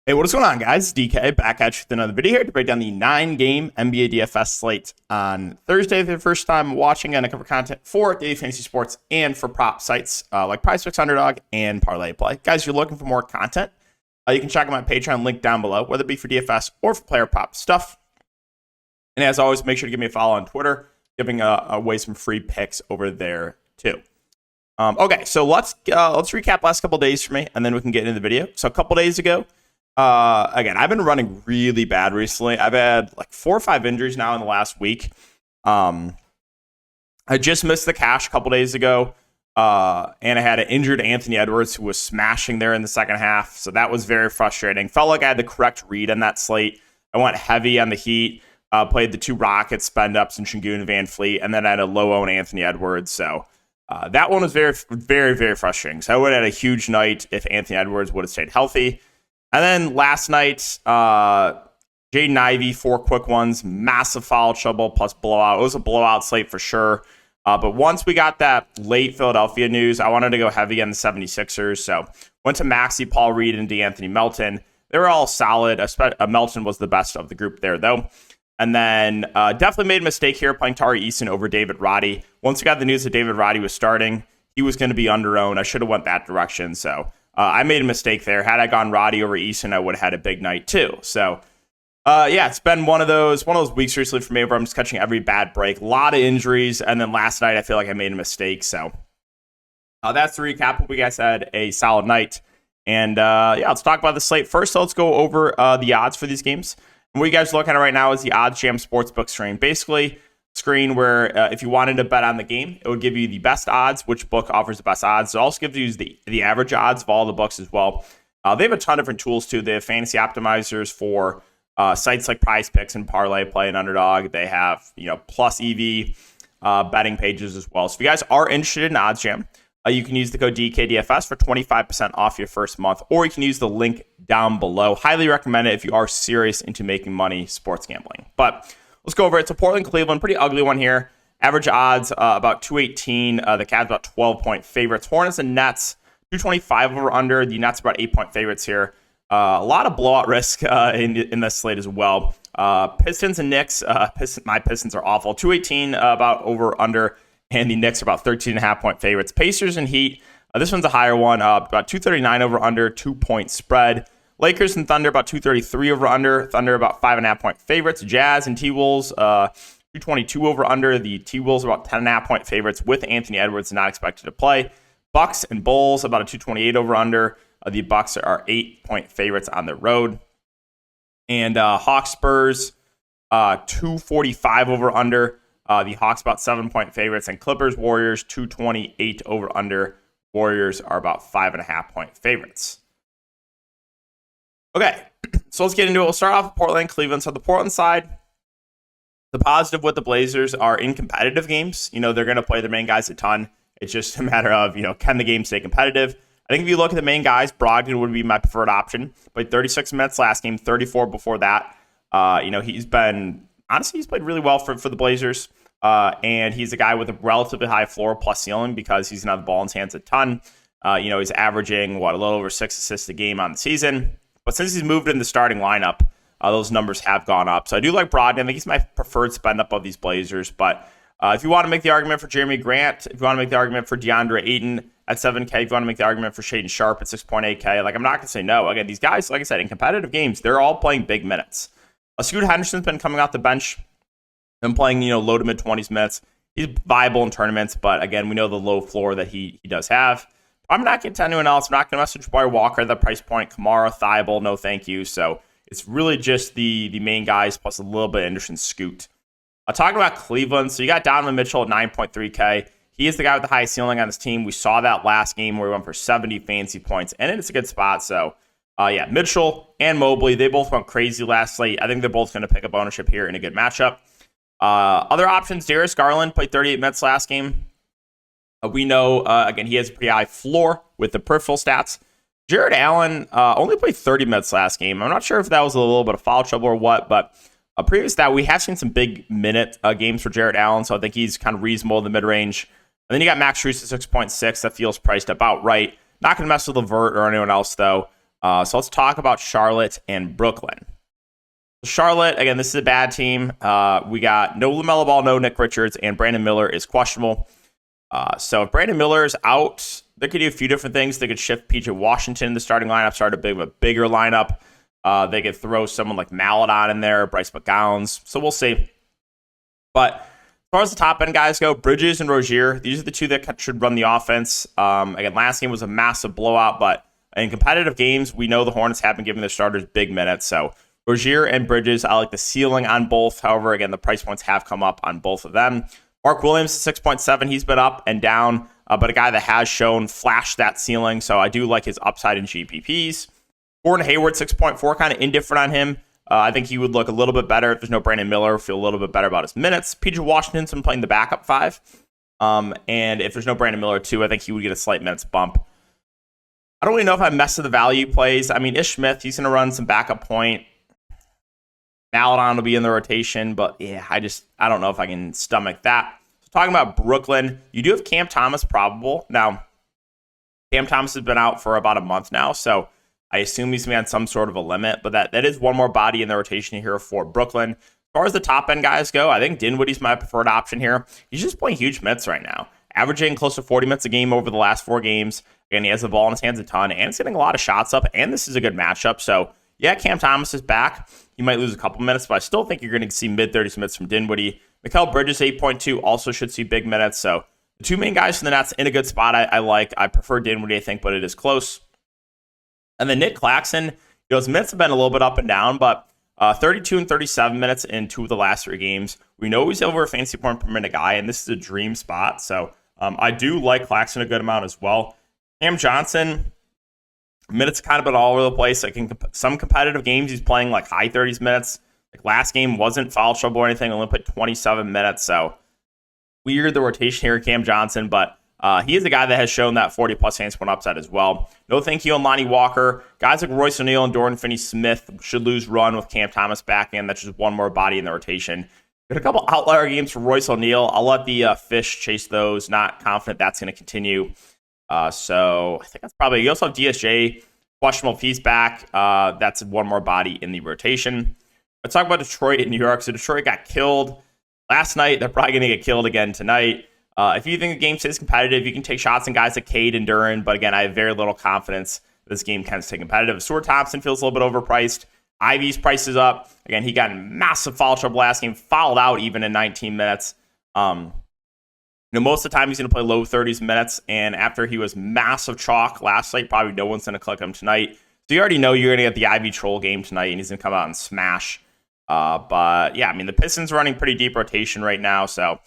Hey, what is going on, guys? DK back at you with another video here to break down the 9-game NBA DFS slate on Thursday for the first time watching and I cover content for daily fantasy sports and for prop sites like PrizePicks, Underdog, and Parlay Play. Guys, if you're looking for more content, you can check out my Patreon link down below, whether it be for DFS or for player prop stuff. And as always, make sure to give me a follow on Twitter, giving away some free picks over there too. Okay, so let's recap last couple days for me, and then we can get into the video. So a couple days ago, again, I've been running really bad recently. I've had like 4 or 5 injuries now in the last week. I just missed the cash a couple days ago, and I had an injured Anthony Edwards who was smashing there in the second half. So that was very frustrating. Felt like I had the correct read on that slate. I went heavy on the Heat, played the 2 Rockets, spend ups, and Şengün and Van Fleet, and then I had a low-owned Anthony Edwards. So that one was very, very, very frustrating. So I would have had a huge night if Anthony Edwards would have stayed healthy. And then last night, Jaden Ivey, 4 quick ones, massive foul trouble plus blowout. It was a blowout slate for sure. But once we got that late Philadelphia news, I wanted to go heavy on the 76ers. So went to Maxey, Paul Reed, and DeAnthony Melton. They were all solid. Melton was the best of the group there, though. And then definitely made a mistake here playing Tari Eason over David Roddy. Once we got the news that David Roddy was starting, he was going to be under-owned. I should have went that direction. So I made a mistake there. Had I gone Roddy over Eason, I would have had a big night too. So yeah, it's been one of those weeks recently for me where I'm just catching every bad break. A lot of injuries. And then last night, I feel like I made a mistake. So that's the recap. Hope you guys had a solid night. And yeah, let's talk about the slate first. So let's go over the odds for these games. And what you guys are looking at right now is the Odds Jam Sportsbook screen. Basically, screen where if you wanted to bet on the game, it would give you the best odds, which book offers the best odds. It also gives you the average odds of all the books as well. They have a ton of different tools too. They have fantasy optimizers for sites like PrizePicks and Parlay Play and Underdog. They have plus EV betting pages as well. So if you guys are interested in Odds Jam, you can use the code DKDFS for 25% off your first month, or you can use the link down below. Highly recommend it if you are serious into making money sports gambling. But let's go over it. So Portland, Cleveland, pretty ugly one here. Average odds about 218. The Cavs about 12-point favorites. Hornets and Nets 225 over under. The Nets about 8-point favorites here. A lot of blowout risk in this slate as well. Pistons and Knicks. My Pistons are awful. 218 about over under, and the Knicks are about 13.5-point favorites. Pacers and Heat. This one's a higher one. About 239 over under, 2-point spread. Lakers and Thunder about 233 over under. Thunder about 5.5-point favorites. Jazz and T-Wolves 222 over under. The T-Wolves about 10.5-point favorites with Anthony Edwards not expected to play. Bucks and Bulls about a 228 over under. The Bucks are 8-point favorites on the road. And Hawks Spurs 245 over under. The Hawks about 7-point favorites. And Clippers Warriors 228 over under. Warriors are about 5.5-point favorites. Okay, so let's get into it. We'll start off with Portland, Cleveland. So the Portland side, the positive with the Blazers are in competitive games. They're going to play their main guys a ton. It's just a matter of, can the game stay competitive? I think if you look at the main guys, Brogdon would be my preferred option. Played 36 minutes last game, 34 before that. He's played really well for the Blazers. And he's a guy with a relatively high floor plus ceiling because he's going to have the ball in his hands a ton. He's averaging, a little over 6 assists a game on the season. But since he's moved in the starting lineup, those numbers have gone up. So I do like Brogdon. I think he's my preferred spend up of these Blazers. But if you want to make the argument for Jeremy Grant, if you want to make the argument for DeAndre Ayton at 7K, if you want to make the argument for Shaedon Sharpe at 6.8K, I'm not going to say no. Again, these guys, like I said, in competitive games, they're all playing big minutes. Scoot Henderson's been coming off the bench and playing, low to mid-20s minutes. He's viable in tournaments, but again, we know the low floor that he does have. I'm not getting to anyone else. I'm not going to message Jabari Walker at that price point. Kamara, Thibault, no thank you. So it's really just the main guys plus a little bit of Anderson Scoot. Talking about Cleveland, so you got Donovan Mitchell at 9.3K. He is the guy with the highest ceiling on his team. We saw that last game where he went for 70 fantasy points, and it's a good spot. So yeah, Mitchell and Mobley, they both went crazy last slate. I think they're both going to pick up ownership here in a good matchup. Other options, Darius Garland played 38 minutes last game. We know, again, he has a pretty high floor with the peripheral stats. Jared Allen only played 30 minutes last game. I'm not sure if that was a little bit of foul trouble or what, but previous to that, we have seen some big minute games for Jared Allen, so I think he's kind of reasonable in the mid-range. And then you got Max Strus at 6.6. That feels priced about right. Not going to mess with LeVert or anyone else, though. So let's talk about Charlotte and Brooklyn. Charlotte, again, this is a bad team. We got no LaMelo Ball, no Nick Richards, and Brandon Miller is questionable. So if Brandon Miller is out, they could do a few different things. They could shift PJ Washington in the starting lineup, start a bigger lineup. They could throw someone like Maladon in there, Bryce McGowns. So we'll see. But as far as the top end guys go, Bridges and Rozier, these are the two that should run the offense. Again, last game was a massive blowout, but in competitive games, we know the Hornets have been giving their starters big minutes. So Rozier and Bridges, I like the ceiling on both. However, again, the price points have come up on both of them. Mark Williams, 6.7. He's been up and down, but a guy that has flashed that ceiling. So I do like his upside in GPPs. Gordon Hayward, 6.4, kind of indifferent on him. I think he would look a little bit better if there's no Brandon Miller, feel a little bit better about his minutes. PJ Washington's been playing the backup 5. And if there's no Brandon Miller, too, I think he would get a slight minutes bump. I don't really know if I mess with the value plays. I mean, Ish Smith, he's going to run some backup point. Maladon will be in the rotation, but yeah, I don't know if I can stomach that. So talking about Brooklyn, you do have Cam Thomas probable. Now, Cam Thomas has been out for about a month now, so I assume he's going to be on some sort of a limit, but that is one more body in the rotation here for Brooklyn. As far as the top end guys go, I think Dinwiddie's my preferred option here. He's just playing huge minutes right now, averaging close to 40 minutes a game over the last 4 games. Again, he has the ball in his hands a ton, and he's getting a lot of shots up, and this is a good matchup. So, yeah, Cam Thomas is back. He might lose a couple minutes, but I still think you're going to see mid-30s minutes from Dinwiddie. Mikal Bridges, 8.2, also should see big minutes. So the two main guys from the Nets in a good spot I like. I prefer Dinwiddie, I think, but it is close. And then Nick Claxton, his minutes have been a little bit up and down, but 32 and 37 minutes in 2 of the last 3 games. We know he's over a fantasy point per minute guy, and this is a dream spot. So I do like Claxton a good amount as well. Cam Johnson, minutes kind of been all over the place. Like in some competitive games, he's playing like high 30s minutes. Like last game wasn't foul trouble or anything. Only played 27 minutes. So weird the rotation here, Cam Johnson, but he is a guy that has shown that 40-plus fantasy point upside as well. No thank you on Lonnie Walker. Guys like Royce O'Neal and Jordan Finney-Smith should lose run with Cam Thomas back in. That's just one more body in the rotation. Got a couple outlier games for Royce O'Neal. I'll let the fish chase those. Not confident that's going to continue. So I think that's probably. You also have DSJ, questionable if he's back. That's one more body in the rotation. Let's talk about Detroit and New York. So Detroit got killed last night. They're probably going to get killed again tonight. If you think the game stays competitive, you can take shots on guys like Cade and Duran. But again, I have very little confidence this game can stay competitive. Stuart Thompson feels a little bit overpriced. Ivy's price is up. Again, he got in massive foul trouble last game, fouled out even in 19 minutes. Most of the time he's going to play low 30s minutes, and after he was massive chalk last night, probably no one's going to click him tonight. So you already know you're going to get the Ivy troll game tonight, and he's going to come out and smash. But yeah, I mean, the Pistons running pretty deep rotation right now. So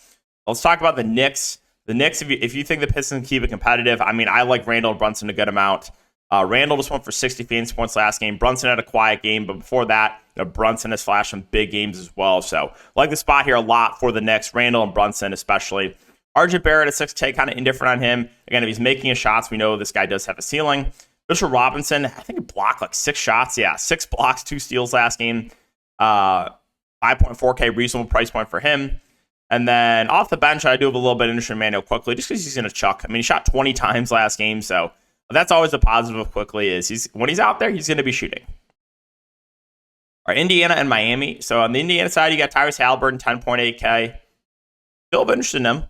let's talk about the Knicks. The Knicks, if you think the Pistons keep it competitive, I mean, I like Randall and Brunson a good amount. Randall just went for 60 fantasy points last game. Brunson had a quiet game, but before that, Brunson has flashed some big games as well. So I like the spot here a lot for the Knicks, Randall and Brunson especially. RJ Barrett at 6K, kind of indifferent on him. Again, if he's making his shots, we know this guy does have a ceiling. Mitchell Robinson, I think he blocked like 6 shots. Yeah, 6 blocks, 2 steals last game. 5.4K reasonable price point for him. And then off the bench, I do have a little bit of interest in Manuel Quickley just because he's going to chuck. I mean, he shot 20 times last game, so that's always a positive of Quickley is when he's out there, he's going to be shooting. All right, Indiana and Miami. So on the Indiana side, you got Tyrese Halliburton, 10.8K. Still interested in him.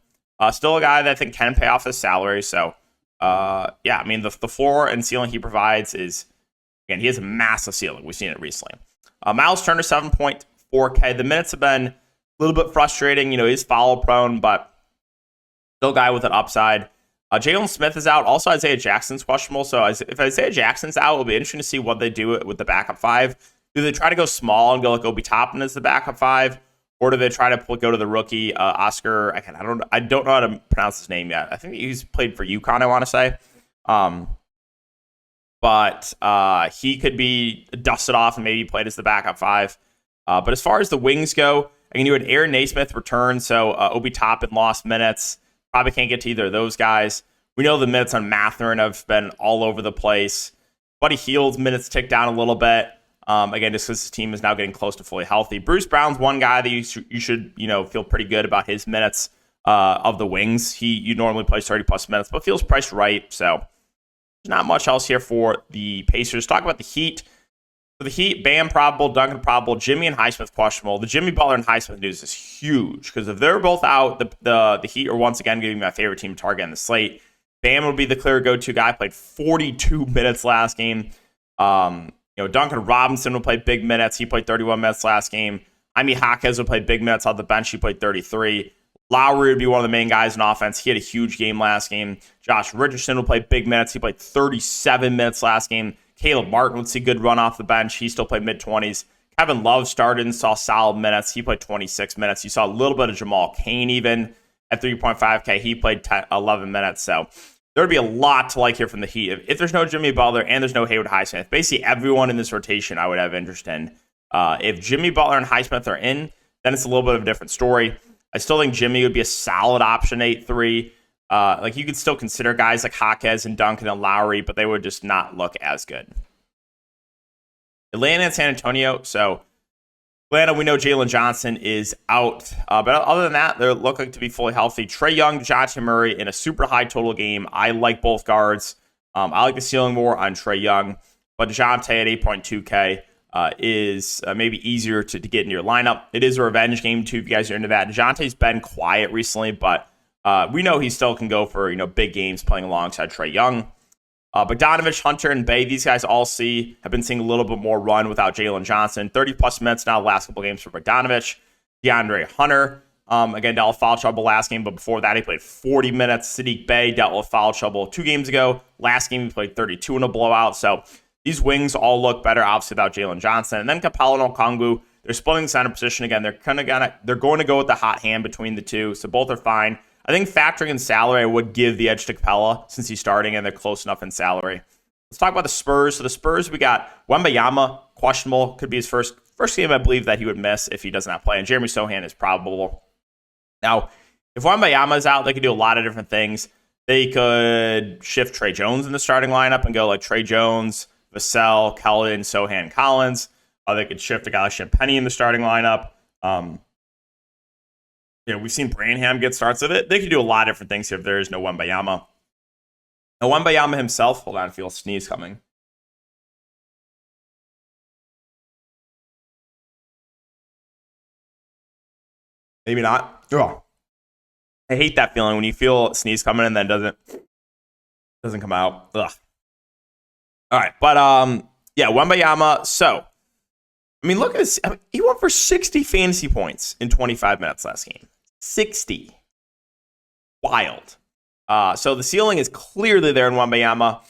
Still a guy that I think can pay off his salary. So, yeah, I mean, the floor and ceiling he provides is, again, he has a massive ceiling. We've seen it recently. Miles Turner, 7.4K. The minutes have been a little bit frustrating. He's foul prone, but still a guy with an upside. Jalen Smith is out. Also, Isaiah Jackson's questionable. So if Isaiah Jackson's out, it'll be interesting to see what they do with the backup 5. Do they try to go small and go like Obi Toppin as the backup 5? Or do they try to go to the rookie, Oscar? I don't know how to pronounce his name yet. I think he's played for UConn, I want to say. But he could be dusted off and maybe played as the backup 5. But as far as the wings go, you had Aaron Naismith return, so Obi Toppin lost minutes. Probably can't get to either of those guys. We know the minutes on Mathurin have been all over the place. Buddy Hield's minutes ticked down a little bit. Again, just because his team is now getting close to fully healthy. Bruce Brown's one guy that you should feel pretty good about his minutes of the wings. You normally plays 30-plus minutes, but feels priced right. So There's not much else here for the Pacers. Talk about the Heat. For the Heat, Bam probable, Duncan probable, Jimmy and Highsmith questionable. The Jimmy Butler and Highsmith news is huge because if they're both out, the Heat are once again going to be my favorite team to target on the slate. Bam will be the clear go-to guy. Played 42 minutes last game. Duncan Robinson will play big minutes. He played 31 minutes last game. Jaime Jaquez will play big minutes off the bench. He played 33. Lowry would be one of the main guys in offense. He had a huge game last game. Josh Richardson will play big minutes. He played 37 minutes last game. Caleb Martin would see good run off the bench. He still played mid-20s. Kevin Love started and saw solid minutes. He played 26 minutes. You saw a little bit of Jamal Cain even at 3.5K. He played 11 minutes. So there would be a lot to like here from the Heat. If there's no Jimmy Butler and there's no Haywood Highsmith, basically everyone in this rotation I would have interest in. If Jimmy Butler and Highsmith are in, then it's a little bit of a different story. I still think Jimmy would be a solid option 8-3. You could still consider guys like Jaquez and Duncan and Lowry, but they would just not look as good. Atlanta and San Antonio. So Atlanta, we know Jalen Johnson is out. But other than that, they look like to be fully healthy. Trae Young, DeJounte Murray in a super high total game. I like both guards. I like the ceiling more on Trae Young. But DeJounte at 8.2K is maybe easier to get in your lineup. It is a revenge game, too, if you guys are into that. DeJounte's been quiet recently, but we know he still can go for big games playing alongside Trae Young. Bogdanovich, Hunter, and Bey, these guys all have been seeing a little bit more run without Jalen Johnson. 30-plus minutes now the last couple games for Bogdanovich. DeAndre Hunter, again, dealt with foul trouble last game, but before that he played 40 minutes. Sadiq Bey dealt with foul trouble 2 games ago. Last game he played 32 in a blowout. So these wings all look better, obviously, without Jalen Johnson. And then Capella and Okongwu, they're splitting the center position again. They're going to go with the hot hand between the two, so both are fine. I think factoring in salary, I would give the edge to Capella since he's starting and they're close enough in salary. Let's talk about the Spurs. So the Spurs, we got Wembanyama, questionable. Could be his first game, I believe, that he would miss if he does not play. And Jeremy Sohan is probable. Now, if Wembanyama is out, they could do a lot of different things. They could shift Trey Jones in the starting lineup and go like Trey Jones, Vassell, Keldon, Sohan, Collins. They could shift a guy like Champagnie in the starting lineup. We've seen Branham get starts of it. They could do a lot of different things here if there is no Wembanyama. Now, Wembanyama himself, hold on, I feel a sneeze coming. Maybe not. Oh. I hate that feeling when you feel a sneeze coming and then doesn't come out. Ugh. All right, but Wembanyama. So, look at this. He went for 60 fantasy points in 25 minutes last game. 60. Wild. So the ceiling is clearly there in Wembanyama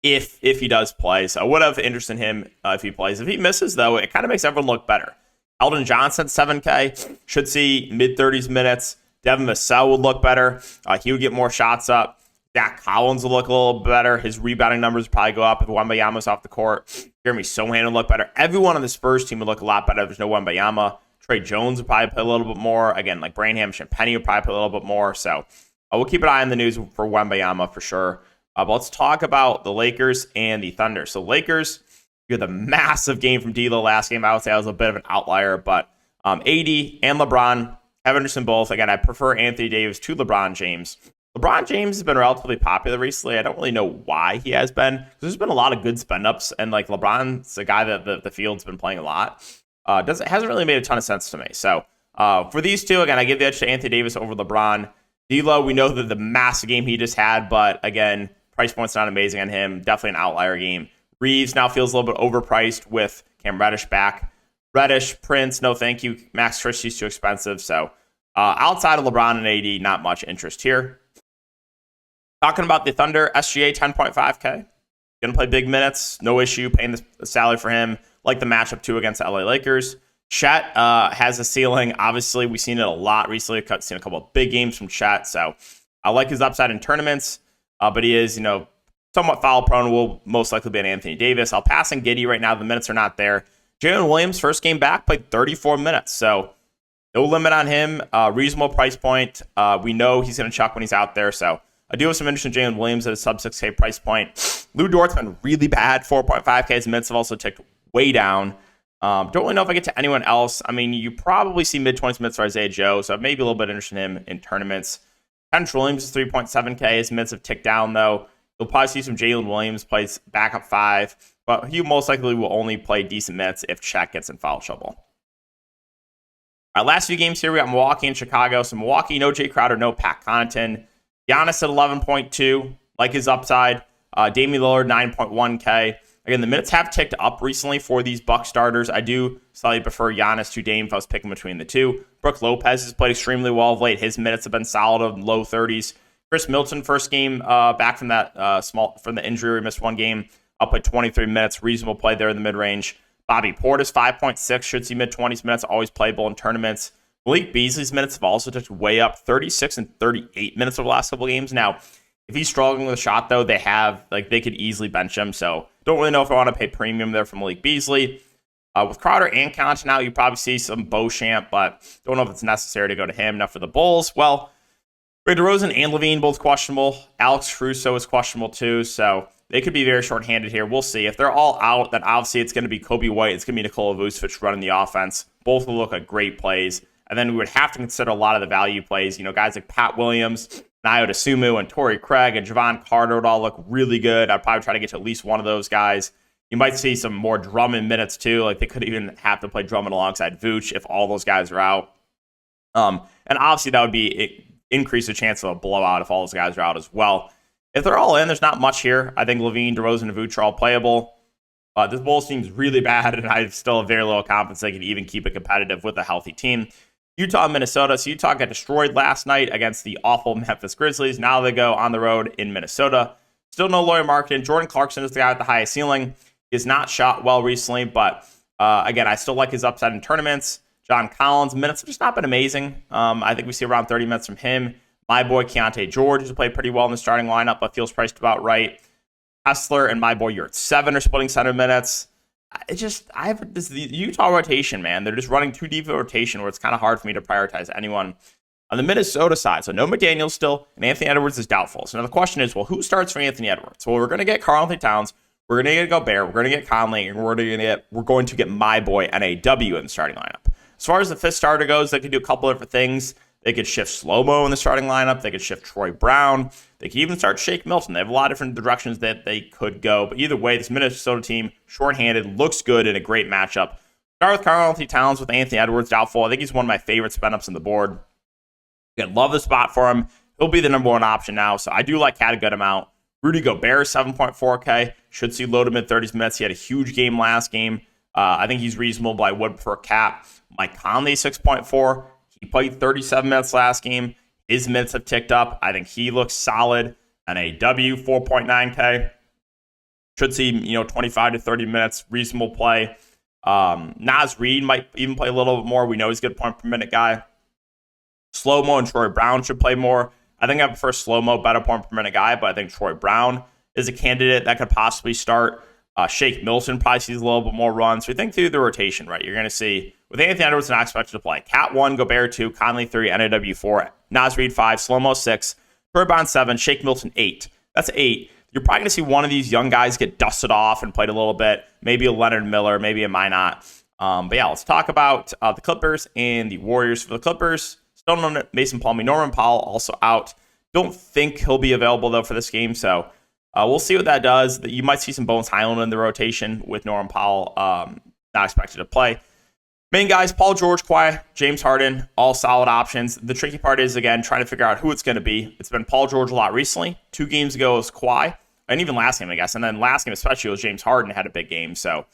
if he does play. So I would have interest in him if he plays. If he misses, though, it kind of makes everyone look better. Eldon Johnson, 7K, should see mid-30s minutes. Devin Vassell would look better. He would get more shots up. Zach Collins will look a little better. His rebounding numbers would probably go up if Wembanyama's off the court. Jeremy Sohan would look better. Everyone on the Spurs team would look a lot better if there's no Wembanyama. Trey Jones would probably play a little bit more. Again, like Branham, Champagnie would probably play a little bit more. So we'll keep an eye on the news for Wembanyama for sure. But let's talk about the Lakers and the Thunder. So Lakers, you had the massive game from D'Lo last game. I would say that was a bit of an outlier, but AD and LeBron have interest in both. Again, I prefer Anthony Davis to LeBron James. LeBron James has been relatively popular recently. I don't really know why he has been. There's been a lot of good spend-ups, and like LeBron's a guy that the field's been playing a lot. Hasn't really made a ton of sense to me. So for these two, again, I give the edge to Anthony Davis over LeBron. D'Lo, we know that the massive game he just had, but again, price point's not amazing on him. Definitely an outlier game. Reeves now feels a little bit overpriced with Cam Reddish back. Reddish, Prince, no thank you. Max Christie's too expensive. So outside of LeBron and AD, not much interest here. Talking about the Thunder, SGA 10.5K. Going to play big minutes. No issue paying the salary for him. Like the matchup, too, against the LA Lakers. Chet has a ceiling. Obviously, we've seen it a lot recently. We've seen a couple of big games from Chet. So I like his upside in tournaments. But he is, somewhat foul prone. Will most likely be an Anthony Davis. I'll pass on Giddey right now. The minutes are not there. Jalen Williams, first game back, played 34 minutes. So no limit on him. Reasonable price point. We know he's going to chuck when he's out there. So I do have some interest in Jalen Williams at a sub 6K price point. Lou Dort's been really bad. 4.5K. His minutes have also ticked way down. Don't really know if I get to anyone else. You probably see mid-20s minutes for Isaiah Joe, so maybe a little bit interested in him in tournaments. Kendrick Williams is 3.7K. His minutes have ticked down, though. You'll probably see some Jalen Williams plays backup 5, but he most likely will only play decent minutes if Chet gets in foul trouble. Last few games here, we got Milwaukee and Chicago. So Milwaukee, no Jay Crowder, no Pat Connaughton. Giannis at 11.2, like his upside. Damian Lillard, 9.1K. Again, the minutes have ticked up recently for these Bucks starters. I do slightly prefer Giannis to Dame if I was picking between the two. Brook Lopez has played extremely well of late. His minutes have been solid of low 30s. Chris Middleton, first game back from that from the injury, missed one game. Played 23 minutes, reasonable play there in the mid-range. Bobby Portis, 5.6, should see mid-20s minutes, always playable in tournaments. Malik Beasley's minutes have also just way up, 36 and 38 minutes over the last couple of games. Now, if he's struggling with a shot, though, they could easily bench him. So don't really know if I want to pay premium there for Malik Beasley. With Crowder and Connaughton now, you probably see some Beauchamp, but don't know if it's necessary to go to him. Now for the Bulls, well, Ray DeRozan and Levine both questionable. Alex Caruso is questionable too, so they could be very short-handed here. We'll see. If they're all out, then obviously it's going to be Kobe White. It's going to be Nikola Vucevic running the offense. Both will look like great plays. And then we would have to consider a lot of the value plays. You know, guys like Pat Williams, Nayo Dosunmu, and Torrey Craig, and Javon Carter would all look really good. I'd probably try to get to at least one of those guys. You might see some more Drummond minutes too. Like they could even have to play Drummond alongside Vooch if all those guys are out. And obviously that would be increase the chance of a blowout if all those guys are out as well. If they're all in, there's not much here. I think Levine, DeRozan, and Vooch are all playable. This Bulls seems really bad, and I still have very little confidence they can even keep it competitive with a healthy team. Utah and Minnesota. So Utah got destroyed last night against the awful Memphis Grizzlies. Now they go on the road in Minnesota. Still no Lauri Markkanen. Jordan Clarkson is the guy with the highest ceiling. He has not shot well recently, but again, I still like his upside in tournaments. John Collins, minutes have just not been amazing. I think we see around 30 minutes from him. My boy Keontae George has played pretty well in the starting lineup, but feels priced about right. Hessler and my boy Yurt 7 are splitting center minutes. I have the Utah rotation, man. They're just running too deep of a rotation where it's kind of hard for me to prioritize anyone. On the Minnesota side, so no McDaniels still, and Anthony Edwards is doubtful. So now the question is, well, who starts for Anthony Edwards? Well, we're going to get Karl-Anthony Towns, we're going to get Gobert, we're going to get Conley, and we're going to get my boy NAW in the starting lineup. As far as the fifth starter goes, they could do a couple different things. They could shift Slow-Mo in the starting lineup. They could shift Troy Brown. They could even start Shake Milton. They have a lot of different directions that they could go. But either way, this Minnesota team, shorthanded, looks good in a great matchup. Start with Karl-Anthony Towns with Anthony Edwards doubtful. I think he's one of my favorite spin-ups on the board. Again, love the spot for him. He'll be the number one option now. So I do like Cat a good amount. Rudy Gobert, 7.4K. Should see low to mid-30s minutes. He had a huge game last game. I think he's reasonable, but I would prefer Cat. Mike Conley, 6.4. He played 37 minutes last game. His minutes have ticked up. I think he looks solid. NAW, 4.9K. Should see, 25 to 30 minutes. Reasonable play. Naz Reid might even play a little bit more. We know he's a good point per minute guy. Slow-Mo and Troy Brown should play more. I think I prefer Slow-Mo, better point per minute guy, but I think Troy Brown is a candidate that could possibly start. Shake Milton probably sees a little bit more runs. So we think through the rotation, right? You're going to see, with Anthony Edwards not expected to play, Cat 1, Gobert 2, Conley 3, NAW 4, Naz Reid 5, Slow-Mo 6, Troy Brown 7, Shake Milton 8. That's 8. You're probably going to see one of these young guys get dusted off and played a little bit. Maybe a Leonard Miller, maybe a Minot. But yeah, let's talk about the Clippers and the Warriors. For the Clippers, still no Mason Plumlee. Norman Powell also out. Don't think he'll be available, though, for this game. So we'll see what that does. You might see some Bones Highland in the rotation with Norman Powell not expected to play. Main guys, Paul George, Kawhi, James Harden, all solid options. The tricky part is, again, trying to figure out who it's going to be. It's been Paul George a lot recently. 2 games ago it was Kawhi, and even last game, I guess. And then last game especially was James Harden had a big game. So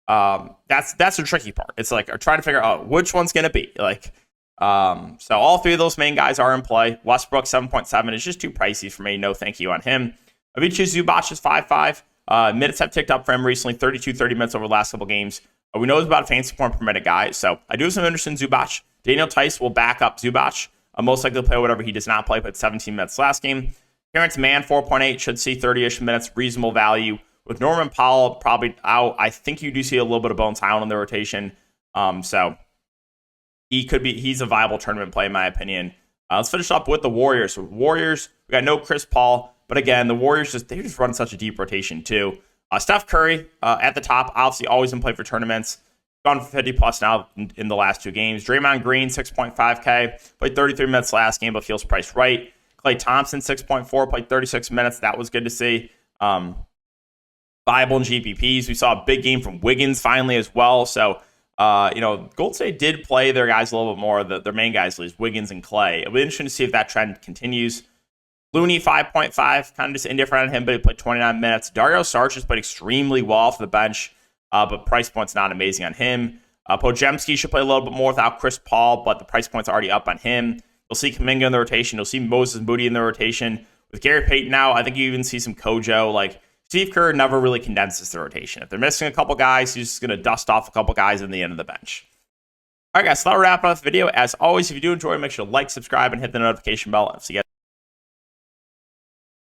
that's the tricky part. It's like trying to figure out which one's going to be. So all 3 of those main guys are in play. Westbrook, 7.7 is just too pricey for me. No thank you on him. Avicii Zubac is 5.5. Minutes have ticked up for him recently, 30 minutes over the last couple games. We know he's about a fancy point per minute guy, so I do have some interest in Zubac. Daniel Tice will back up Zubac. Most likely play whatever he does not play, but 17 minutes last game. Terrence Mann, 4.8, should see 30-ish minutes, reasonable value. With Norman Powell probably out, I think you do see a little bit of Bones Highland in the rotation. So he's a viable tournament play in my opinion. Let's finish up with the Warriors. Warriors, we got no Chris Paul, but again, the Warriors they just run such a deep rotation too. Steph Curry at the top, obviously always in play for tournaments. Gone for 50 plus now in the last 2 games. Draymond Green, 6.5K. Played 33 minutes last game, but feels priced right. Klay Thompson, 6.4, played 36 minutes. That was good to see. Bible and GPPs. We saw a big game from Wiggins finally as well. So, Golden State did play their guys a little bit more. Their main guys, at least, Wiggins and Klay. It'll be interesting to see if that trend continues. Looney, 5.5, kind of just indifferent on him, but he played 29 minutes. Dario Saric has played extremely well off the bench, but price point's not amazing on him. Podziemski should play a little bit more without Chris Paul, but the price point's already up on him. You'll see Kuminga in the rotation. You'll see Moses Moody in the rotation. With Gary Payton now, I think you even see some Kojo. Like, Steve Kerr never really condenses the rotation. If they're missing a couple guys, he's just going to dust off a couple guys in the end of the bench. All right, guys, so that'll wrap up the video. As always, if you do enjoy, make sure to like, subscribe, and hit the notification bell. See you guys.